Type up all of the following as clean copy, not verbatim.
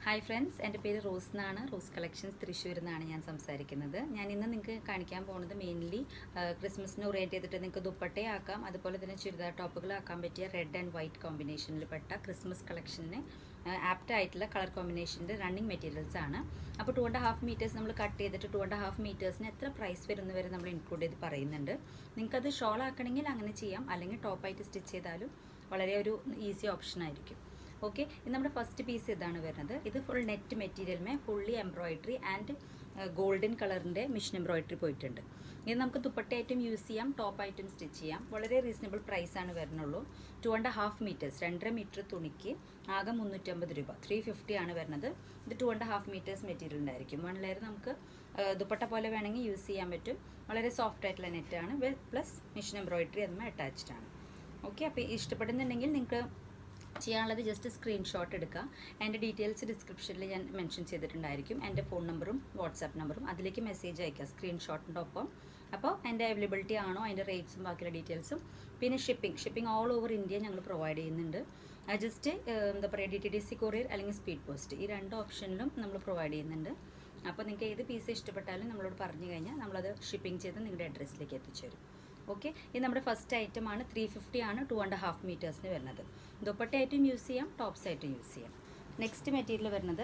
Hi friends, എൻ്റെ പേര് rose എന്നാണ്. റോസ് കളക്ഷൻസ് തൃശ്ശൂരിൽ നിന്നാണ് ഞാൻ സംസാരിക്കുന്നത്. ഞാൻ ഇന്ന് നിങ്ങൾക്ക് കാണിക്കാൻ പോകുന്നത് മെയിൻലി ക്രിസ്മസിന് ഓറിയൻറ്റ് ചെയ്തിട്ട് നിങ്ങൾക്ക് ദുപ്പട്ടയാക്കാം, അതുപോലെ തന്നെ ചുരിദാർ ടോപ്പുകളാക്കാൻ പറ്റിയ റെഡ് ആൻഡ് വൈറ്റ് കോമ്പിനേഷനിൽ പെട്ട ക്രിസ്മസ് കളക്ഷന് ആപ്റ്റ് ആയിട്ടുള്ള കളർ കോമ്പിനേഷൻ്റെ റണ്ണിങ് മെറ്റീരിയൽസ് ആണ്. അപ്പോൾ 2.5 മീറ്റേഴ്സ് നമ്മൾ കട്ട് ചെയ്തിട്ട് 2.5 മീറ്റേഴ്സിന് എത്ര പ്രൈസ് വരുന്ന വരെ നമ്മൾ ഇൻക്ലൂഡ് ചെയ്ത് പറയുന്നുണ്ട്. നിങ്ങൾക്കത് ഷോൾ ആക്കണമെങ്കിൽ അങ്ങനെ ചെയ്യാം, അല്ലെങ്കിൽ ടോപ്പായിട്ട് സ്റ്റിച്ച് ചെയ്താലും വളരെ ഒരു ഈസി ഓപ്ഷൻ ആയിരിക്കും. ഓക്കെ, ഇത് നമ്മുടെ ഫസ്റ്റ് പീസ് ഇതാണ് വരുന്നത്. ഇത് ഫുൾ നെറ്റ് മെറ്റീരിയൽമേ ഫുള്ളി എംബ്രോയിഡറി ആൻഡ് ഗോൾഡൻ കളറിൻ്റെ മിഷൻ എംബ്രോയിഡറി പോയിട്ടുണ്ട്. ഇത് നമുക്ക് ദുപ്പട്ടയായിട്ടും യൂസ് ചെയ്യാം, ടോപ്പായിട്ടും സ്റ്റിച്ച് ചെയ്യാം. വളരെ റീസണബിൾ പ്രൈസാണ് വരുന്നുള്ളൂ. 2.5 മീറ്റേഴ്സ് 2.5 മീറ്റർ തുണിക്ക് ആകെ 350 രൂപ, 350 ആണ് വരുന്നത്. ഇത് 2.5 മീറ്റേഴ്സ് മെറ്റീരിയൽ ഉണ്ടായിരിക്കും. 1 ലെയർ നമുക്ക് ദുപ്പട്ട പോലെ വേണമെങ്കിൽ യൂസ് ചെയ്യാൻ പറ്റും. വളരെ സോഫ്റ്റ് ആയിട്ടുള്ള നെറ്റാണ്, പ്ലസ് മിഷൻ എംബ്രോയിഡറി അതുമായി അറ്റാച്ച്ഡ് ആണ്. ഓക്കെ, അപ്പോൾ ഇഷ്ടപ്പെടുന്നുണ്ടെങ്കിൽ നിങ്ങൾക്ക് ചെയ്യാനുള്ളത് ജസ്റ്റ് സ്ക്രീൻഷോട്ട് എടുക്കുക. എൻ്റെ ഡീറ്റെയിൽസ് ഡിസ്ക്രിപ്ഷനിൽ ഞാൻ മെൻഷൻ ചെയ്തിട്ടുണ്ടായിരിക്കും. എൻ്റെ ഫോൺ നമ്പറും വാട്സാപ്പ് നമ്പറും അതിലേക്ക് മെസ്സേജ് അയക്കുക സ്ക്രീൻഷോട്ടിൻ്റെ ഒപ്പം. അപ്പോൾ എൻ്റെ അവൈലബിലിറ്റി ആണോ, അതിൻ്റെ റേറ്റ്സും ബാക്കിയുള്ള ഡീറ്റെയിൽസും, പിന്നെ ഷിപ്പിംഗ് ഓൾ ഓവർ ഇന്ത്യ ഞങ്ങൾ പ്രൊവൈഡ് ചെയ്യുന്നുണ്ട്. ജസ്റ്റ് എന്താ പറയുക, DTDC കൊറിയർ അല്ലെങ്കിൽ സ്പീഡ് പോസ്റ്റ്, ഈ 2 ഓപ്ഷനിലും നമ്മൾ പ്രൊവൈഡ് ചെയ്യുന്നുണ്ട്. അപ്പോൾ നിങ്ങൾക്ക് ഏത് പീസ് ഇഷ്ടപ്പെട്ടാലും നമ്മളോട് പറഞ്ഞു കഴിഞ്ഞാൽ നമ്മളത് ഷിപ്പിംഗ് ചെയ്ത് നിങ്ങളുടെ അഡ്രസ്സിലേക്ക് എത്തിച്ചു തരും. ഓക്കെ, ഇത് നമ്മുടെ ഫസ്റ്റ് ഐറ്റമാണ്. 350 ആണ് 2.5 മീറ്റേഴ്സിന് വരുന്നത്. ദുപ്പട്ടയായിട്ടും യൂസ് ചെയ്യാം, ടോപ്സ് ആയിട്ടും യൂസ് ചെയ്യാം. നെക്സ്റ്റ് മെറ്റീരിയൽ വരുന്നത്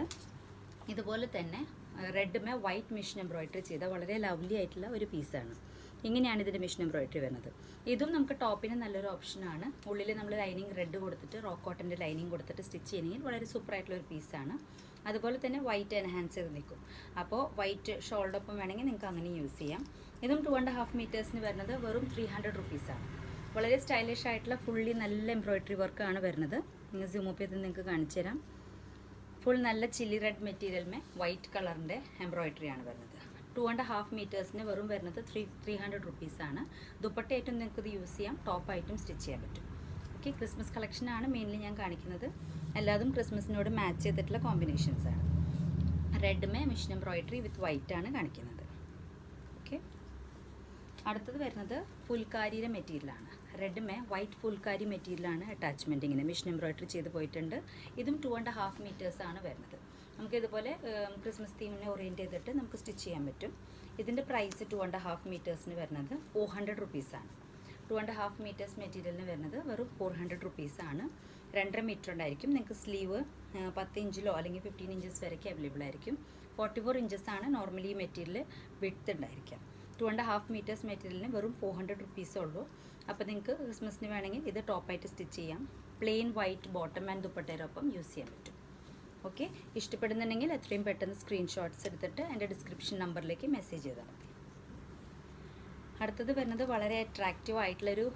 ഇതുപോലെ തന്നെ റെഡ്മേ വൈറ്റ് മിഷൻ എംബ്രോയിഡറി ചെയ്ത വളരെ ലവ്ലി ആയിട്ടുള്ള ഒരു പീസാണ്. ഇങ്ങനെയാണ് ഇതിൻ്റെ മിഷൻ എംബ്രോയിഡറി വരുന്നത്. ഇതും നമുക്ക് ടോപ്പിന് നല്ലൊരു ഓപ്ഷനാണ്. ഉള്ളിൽ നമ്മൾ ലൈനിങ് റെഡ് കൊടുത്തിട്ട് റോക്ക് കോട്ടൻ്റെ ലൈനിങ് കൊടുത്തിട്ട് സ്റ്റിച്ച് ചെയ്യണമെങ്കിൽ വളരെ സൂപ്പറായിട്ടുള്ള ഒരു പീസാണ്. അതുപോലെ തന്നെ വൈറ്റ് എൻഹാൻസ് ചെയ്ത് നിൽക്കും. അപ്പോൾ വൈറ്റ് ഷോൾഡർ ഒപ്പം വേണമെങ്കിൽ നിങ്ങൾക്ക് അങ്ങനെ യൂസ് ചെയ്യാം. ഇതും 2.5 മീറ്റേഴ്സിന് വരുന്നത് വെറും 300 റുപ്പീസാണ്. വളരെ സ്റ്റൈലിഷ് ആയിട്ടുള്ള ഫുള്ളി നല്ല എംബ്രോയിഡറി വർക്കാണ് വരുന്നത്. നിങ്ങൾ സൂം അപ്പ് ചെയ്ത് നിങ്ങൾക്ക് കാണിച്ചു തരാം. ഫുൾ നല്ല ചില്ലി റെഡ് മെറ്റീരിയൽമേ വൈറ്റ് കളറിൻ്റെ എംബ്രോയിഡറി ആണ് വരുന്നത്. 2.5 മീറ്റേഴ്സിന് വെറും വരുന്നത് 300 റുപ്പീസാണ്. ദുപ്പട്ടയായിട്ടും നിങ്ങൾക്ക് ഇത് യൂസ് ചെയ്യാം, ടോപ്പായിട്ടും സ്റ്റിച്ച് ചെയ്യാൻ പറ്റും. ഓക്കെ, ക്രിസ്മസ് കളക്ഷനാണ് മെയിൻലി ഞാൻ കാണിക്കുന്നത്. എല്ലാതും ക്രിസ്മസിനോട് മാച്ച് ചെയ്തിട്ടുള്ള കോമ്പിനേഷൻസാണ്. റെഡ്മേ മിഷൻ എംബ്രോയിഡറി വിത്ത് വൈറ്റ് ആണ് കാണിക്കുന്നത്. ഓക്കെ, അടുത്തത് വരുന്നത് ഫുൽക്കാരിയുടെ മെറ്റീരിയലാണ്. റെഡ്മേ വൈറ്റ് ഫുൽക്കാരി മെറ്റീരിയലാണ് അറ്റാച്ച്മെൻറ്റ്. ഇങ്ങനെ മിഷൻ എംബ്രോയിഡറി ചെയ്ത് പോയിട്ടുണ്ട്. ഇതും 2.5 മീറ്റേഴ്സാണ് വരുന്നത്. നമുക്ക് ഇതുപോലെ ക്രിസ്മസ് തീമിനെ ഓറിയൻറ്റ് ചെയ്തിട്ട് നമുക്ക് സ്റ്റിച്ച് ചെയ്യാൻ പറ്റും. ഇതിൻ്റെ പ്രൈസ് 2.5 മീറ്റേഴ്സിന് വരുന്നത് 400 റുപ്പീസാണ്. 2.5 മീറ്റേഴ്സ് മെറ്റീരിയലിന് വരുന്നത് വെറും 400 റുപ്പീസാണ്. 2.5 മീറ്റർ ഉണ്ടായിരിക്കും. നിങ്ങൾക്ക് സ്ലീവ് 10 ഇഞ്ചിലോ അല്ലെങ്കിൽ 15 ഇഞ്ചസ് വരെയൊക്കെ അവൈലബിൾ ആയിരിക്കും. 44 ഇഞ്ചസാണ് നോർമലി ഈ മെറ്റീരിയൽ വിഡ്ത്ത് ഉണ്ടായിരിക്കാം. 2.5 മീറ്റേഴ്സ് മെറ്റീരിയലിന് വെറും 400 റുപ്പീസേ ഉള്ളൂ. അപ്പോൾ നിങ്ങൾക്ക് ക്രിസ്മസിന് വേണമെങ്കിൽ ഇത് ടോപ്പായിട്ട് സ്റ്റിച്ച് ചെയ്യാം. പ്ലെയിൻ വൈറ്റ് ബോട്ടം ആൻഡ് ദുപ്പട്ടയോടൊപ്പം യൂസ് ചെയ്യാൻ പറ്റും. ഓക്കെ, ഇഷ്ടപ്പെടുന്നുണ്ടെങ്കിൽ എത്രയും പെട്ടെന്ന് സ്ക്രീൻഷോട്ട്സ് എടുത്തിട്ട് എൻ്റെ ഡിസ്ക്രിപ്ഷൻ നമ്പറിലേക്ക് മെസ്സേജ് ചെയ്താൽ മതി. അടുത്തത് വരുന്നത് വളരെ അട്രാക്റ്റീവ് ആയിട്ടുള്ളൊരു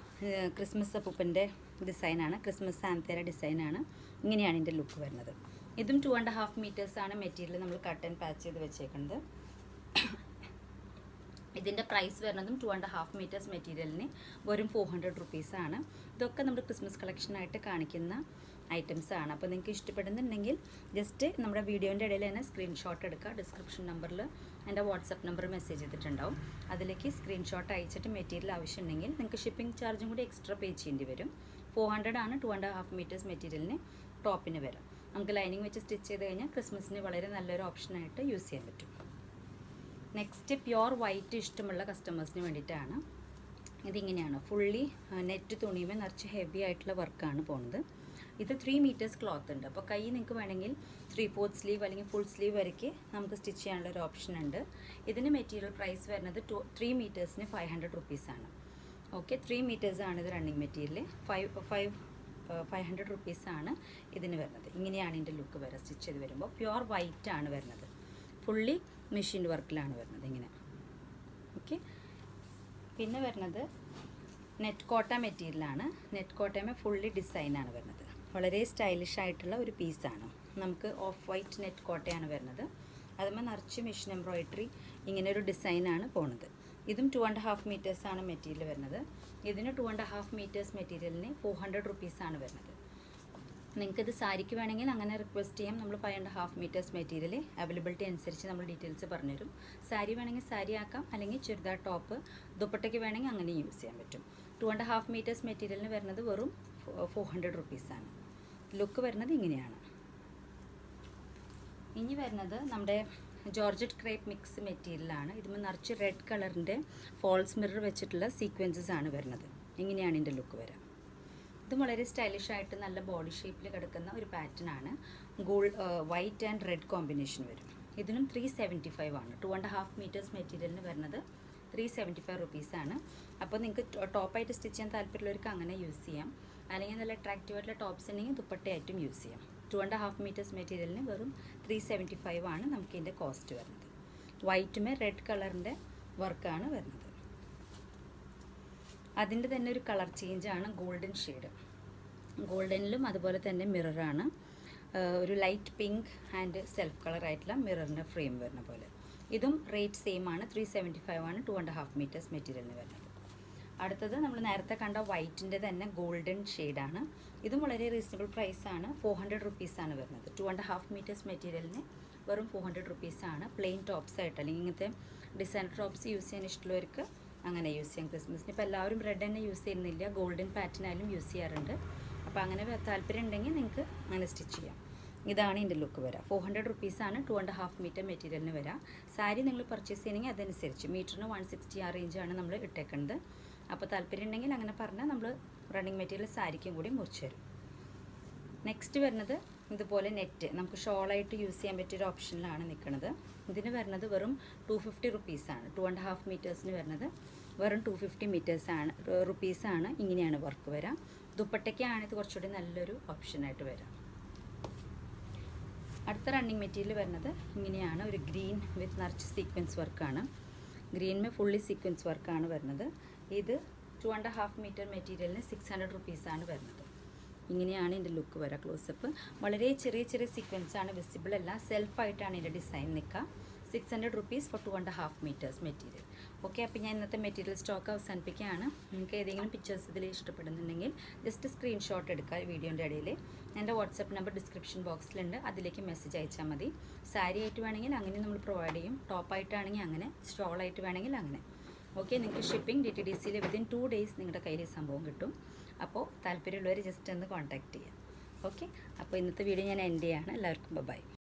ക്രിസ്മസ് അപ്പൂപ്പൻ്റെ ഡിസൈനാണ്. ക്രിസ്മസ് സാന്തേര ഡിസൈനാണ്. ഇങ്ങനെയാണ് ഇതിൻ്റെ ലുക്ക് വരുന്നത്. ഇതും 2.5 മീറ്റേഴ്സാണ് മെറ്റീരിയൽ നമ്മൾ കട്ട് ആൻഡ് പാച്ച് ചെയ്ത് വെച്ചേക്കുന്നത്. ഇതിൻ്റെ പ്രൈസ് വരുന്നതും 2.5 മീറ്റേഴ്സ് മെറ്റീരിയലിന് വെറും 400 റുപ്പീസാണ്. ഇതൊക്കെ നമ്മുടെ ക്രിസ്മസ് കളക്ഷനായിട്ട് കാണിക്കുന്ന ഐറ്റംസ് ആണ്. അപ്പോൾ നിങ്ങൾക്ക് ഇഷ്ടപ്പെടുന്നുണ്ടെങ്കിൽ ജസ്റ്റ് നമ്മുടെ വീഡിയോൻ്റെ ഇടയിൽ തന്നെ സ്ക്രീൻഷോട്ട് എടുക്കുക. ഡിസ്ക്രിപ്ഷൻ നമ്പറിൽ എൻ്റെ വാട്സപ്പ് നമ്പർ മെസ്സേജ് ചെയ്തിട്ടുണ്ടാവും. അതിലേക്ക് സ്ക്രീൻഷോട്ട് അയച്ചിട്ട് മെറ്റീരിയൽ ആവശ്യമുണ്ടെങ്കിൽ നിങ്ങൾക്ക് ഷിപ്പിംഗ് ചാർജും കൂടി എക്സ്ട്രാ പേ ചെയ്യേണ്ടി വരും. 400 ആണ് 2.5 മീറ്റേഴ്സ് മെറ്റീരിയലിന് ടോപ്പിന് വരാം. നമുക്ക് ലൈനിങ് വെച്ച് സ്റ്റിച്ച് ചെയ്ത് കഴിഞ്ഞാൽ ക്രിസ്മസിന് വളരെ നല്ലൊരു ഓപ്ഷനായിട്ട് യൂസ് ചെയ്യാൻ പറ്റും. നെക്സ്റ്റ് പ്യുവർ വൈറ്റ് ഇഷ്ടമുള്ള കസ്റ്റമേഴ്സിന് വേണ്ടിയിട്ടാണ്. ഇതിങ്ങനെയാണ് ഫുള്ളി നെറ്റ് തുണിയുമേ നിറച്ച് ഹെവി ആയിട്ടുള്ള വർക്കാണ് പോകുന്നത്. ഇത് 3 മീറ്റേഴ്സ് ക്ലോത്ത് ഉണ്ട്. അപ്പോൾ കൈ നിങ്ങൾക്ക് വേണമെങ്കിൽ 3/4 സ്ലീവ് അല്ലെങ്കിൽ ഫുൾ സ്ലീവ് വരയ്ക്ക് നമുക്ക് സ്റ്റിച്ച് ചെയ്യാനുള്ള ഒരു ഓപ്ഷൻ ഉണ്ട്. ഇതിന് മെറ്റീരിയൽ പ്രൈസ് വരുന്നത് 3 മീറ്റേഴ്സിന് 500 റുപ്പീസാണ്. ഓക്കെ, 3 മീറ്റേഴ്സാണ് ഇത് റണ്ണിങ് മെറ്റീരിയൽ. 500 റുപ്പീസാണ് ഇതിന് വരുന്നത്. ഇങ്ങനെയാണ് ഇതിൻ്റെ ലുക്ക് വരെ സ്റ്റിച്ച് ചെയ്ത് വരുമ്പോൾ. പ്യുവർ വൈറ്റ് ആണ് വരുന്നത്. ഫുള്ളി മെഷീൻ വർക്കിലാണ് വരുന്നത് ഇങ്ങനെ. ഓക്കെ, പിന്നെ വരുന്നത് നെറ്റ് കോട്ട മെറ്റീരിയലാണ്. നെറ്റ് കോട്ടയമേ ഫുള്ളി ഡിസൈനാണ് വരുന്നത്. വളരെ സ്റ്റൈലിഷ് ആയിട്ടുള്ള ഒരു പീസാണ്. നമുക്ക് ഓഫ് വൈറ്റ് നെറ്റ് കോട്ടയാണ് വരുന്നത്. അതുമ്പോൾ നിറച്ച് മിഷൻ എംബ്രോയിഡറി ഇങ്ങനെ ഒരു ഡിസൈനാണ് പോണത്. ഇതും 2.5 മീറ്റേഴ്സാണ് മെറ്റീരിയൽ വരുന്നത്. ഇതിന് 2.5 മീറ്റേഴ്സ് മെറ്റീരിയലിന് 400 റുപ്പീസാണ് വരുന്നത്. നിങ്ങൾക്കിത് സാരിക്ക് വേണമെങ്കിൽ അങ്ങനെ റിക്വസ്റ്റ് ചെയ്യാം. നമ്മൾ 5.5 മീറ്റേഴ്സ് മെറ്റീരിയൽ അവൈലബിലിറ്റി അനുസരിച്ച് നമ്മൾ ഡീറ്റെയിൽസ് പറഞ്ഞുതരും. സാരി വേണമെങ്കിൽ സാരി ആക്കാം, അല്ലെങ്കിൽ ചുരിദാർ ടോപ്പ് ദുപ്പട്ടയ്ക്ക് വേണമെങ്കിൽ അങ്ങനെ യൂസ് ചെയ്യാൻ പറ്റും. 2.5 മീറ്റേഴ്സ് മെറ്റീരിയലിന് വരുന്നത് വെറും 400 റുപ്പീസാണ്. ലുക്ക് വരുന്നത് ഇങ്ങനെയാണ്. ഇനി വരുന്നത് നമ്മുടെ ജോർജറ്റ് ക്രേപ്പ് മിക്സ് മെറ്റീരിയലാണ്. ഇതിന് നിറച്ച് റെഡ് കളറിൻ്റെ ഫോൾസ് മിറർ വെച്ചിട്ടുള്ള സീക്വൻസസ് ആണ് വരുന്നത്. ഇങ്ങനെയാണ് ഇതിൻ്റെ ലുക്ക് വരിക. ഇതും വളരെ സ്റ്റൈലിഷ് ആയിട്ട് നല്ല ബോഡി ഷേപ്പിൽ കിടക്കുന്ന ഒരു പാറ്റേൺ ആണ്. വൈറ്റ് ആൻഡ് റെഡ് കോമ്പിനേഷൻ വരും. ഇതിനും 375 ആണ്. 2.5 മീറ്റേഴ്സ് മെറ്റീരിയലിന് വരുന്നത് 375 റുപ്പീസാണ്. അപ്പോൾ നിങ്ങൾക്ക് ടോപ്പായിട്ട് സ്റ്റിച്ച് ചെയ്യാൻ താല്പര്യമുള്ളവർക്ക് അങ്ങനെ യൂസ് ചെയ്യാം. അല്ലെങ്കിൽ നല്ല അട്രാക്റ്റീവ് ആയിട്ടുള്ള ടോപ്സ് ഉണ്ടെങ്കിൽ ദുപ്പട്ടയായിട്ടും യൂസ് ചെയ്യാം. 2.5 മീറ്റേഴ്സ് മെറ്റീരിയലിന് വെറും 375 ആണ് നമുക്ക് ഇതിൻ്റെ കോസ്റ്റ് വരുന്നത്. വൈറ്റുമേ റെഡ് കളറിൻ്റെ വർക്കാണ് വരുന്നത്. അതിൻ്റെ തന്നെ ഒരു കളർ ചേഞ്ചാണ് ഗോൾഡൻ ഷെയ്ഡ്. ഗോൾഡനിലും അതുപോലെ തന്നെ മിററാണ്. ഒരു light pink and self colour ആയിട്ടുള്ള മിററിൻ്റെ ഫ്രെയിം വരുന്ന പോലെ. ഇതും റേറ്റ് സെയിം ആണ്. 375 ആണ് 2.5 മീറ്റേഴ്സ് മെറ്റീരിയലിന് വരുന്നത്. അടുത്തത് നമ്മൾ നേരത്തെ കണ്ട വൈറ്റിൻ്റെ തന്നെ ഗോൾഡൻ ഷെയ്ഡാണ്. ഇതും വളരെ റീസണബിൾ പ്രൈസാണ്. 400 റുപ്പീസാണ് വരുന്നത്. 2.5 മീറ്റേഴ്സ് മെറ്റീരിയലിന് വെറും 400 റുപ്പീസാണ്. പ്ലെയിൻ ടോപ്സ് ആയിട്ട് അല്ലെങ്കിൽ ഇങ്ങനത്തെ ഡിസൈനർ ടോപ്സ് യൂസ് ചെയ്യാൻ ഇഷ്ടമുള്ളവർക്ക് അങ്ങനെ യൂസ് ചെയ്യാം. ക്രിസ്മസിന് ഇപ്പോൾ എല്ലാവരും റെഡ് തന്നെ യൂസ് ചെയ്യുന്നില്ല, ഗോൾഡൻ പാറ്റേൺ ആയാലും യൂസ് ചെയ്യാറുണ്ട്. അപ്പോൾ അങ്ങനെ താല്പര്യം ഉണ്ടെങ്കിൽ നിങ്ങൾക്ക് അങ്ങനെ സ്റ്റിച്ച് ചെയ്യാം. ഇതാണ് ഇതിൻ്റെ ലുക്ക് വരിക. 400 റുപ്പീസാണ് 2.5 മീറ്റർ മെറ്റീരിയലിന് വരിക. സാരി നിങ്ങൾ പർച്ചേസ് ചെയ്യണമെങ്കിൽ അതനുസരിച്ച് മീറ്ററിന് 160 ആ റേഞ്ചാണ് നമ്മൾ ഇട്ടേക്കുന്നത്. അപ്പോൾ താല്പര്യം ഉണ്ടെങ്കിൽ അങ്ങനെ പറഞ്ഞാൽ നമ്മൾ റണ്ണിങ് മെറ്റീരിയൽ സാരിക്കും കൂടി മുറിച്ച് തരും. നെക്സ്റ്റ് വരുന്നത് ഇതുപോലെ നെറ്റ് നമുക്ക് ഷോളായിട്ട് യൂസ് ചെയ്യാൻ പറ്റിയൊരു ഓപ്ഷനിലാണ് നിൽക്കുന്നത്. ഇതിന് വരുന്നത് വെറും 250 റുപ്പീസാണ്. 2.5 മീറ്റേഴ്സിന് വരുന്നത് വെറും 250 റുപ്പീസാണ്. ഇങ്ങനെയാണ് വർക്ക് വരിക. ദുപ്പട്ടയ്ക്കാണ് ഇത് കുറച്ചുകൂടി നല്ലൊരു ഓപ്ഷനായിട്ട് വരിക. അടുത്ത റണ്ണിങ് മെറ്റീരിയൽ വരുന്നത് ഇങ്ങനെയാണ്. ഒരു ഗ്രീൻ വിത്ത് നിറച്ച് സീക്വൻസ് വർക്കാണ്. ഗ്രീനിന് ഫുള്ളി സീക്വൻസ് വർക്കാണ് വരുന്നത്. ഇത് 2.5 മീറ്റർ മെറ്റീരിയലിന് 600 റുപ്പീസാണ് വരുന്നത്. ഇങ്ങനെയാണ് ഇതിൻ്റെ ലുക്ക് വരിക. ക്ലോസപ്പ് വളരെ ചെറിയ ചെറിയ സീക്വൻസാണ്, വിസിബിൾ അല്ല. സെൽഫായിട്ടാണ് ഇതിൻ്റെ ഡിസൈൻ നിൽക്കുക. 600 rupees for 2.5 metres material. Okay, അപ്പോൾ ഞാൻ ഇന്നത്തെ മെറ്റീരിയൽ സ്റ്റോക്ക് അവസാനിപ്പിക്കുകയാണ്. നിങ്ങൾക്ക് ഏതെങ്കിലും പിക്ചേഴ്സ് ഇതിൽ ഇഷ്ടപ്പെടുന്നുണ്ടെങ്കിൽ ജസ്റ്റ് സ്ക്രീൻഷോട്ട് എടുക്കുക വീഡിയോൻ്റെ ഇടയിൽ. എൻ്റെ വാട്സപ്പ് നമ്പർ ഡിസ്ക്രിപ്ഷൻ ബോക്സിലുണ്ട്, അതിലേക്ക് മെസ്സേജ് അയച്ചാൽ മതി. സാരി ആയിട്ട് വേണമെങ്കിൽ അങ്ങനെ നമ്മൾ പ്രൊവൈഡ് ചെയ്യും. ടോപ്പായിട്ടാണെങ്കിൽ അങ്ങനെ, സ്റ്റോളായിട്ട് വേണമെങ്കിൽ അങ്ങനെ. ഓക്കെ, നിങ്ങൾക്ക് ഷിപ്പിംഗ് DTDCയിൽ വിതിൻ 2 ഡേയ്സ് നിങ്ങളുടെ കയ്യിൽ ഈ സംഭവം കിട്ടും. അപ്പോൾ താല്പര്യമുള്ളവർ ജസ്റ്റ് ഒന്ന് കോൺടാക്റ്റ് ചെയ്യാം. ഓക്കെ, അപ്പോൾ ഇന്നത്തെ വീഡിയോ ഞാൻ എൻഡ് ചെയ്യാണ്. എല്ലാവർക്കും ബൈ.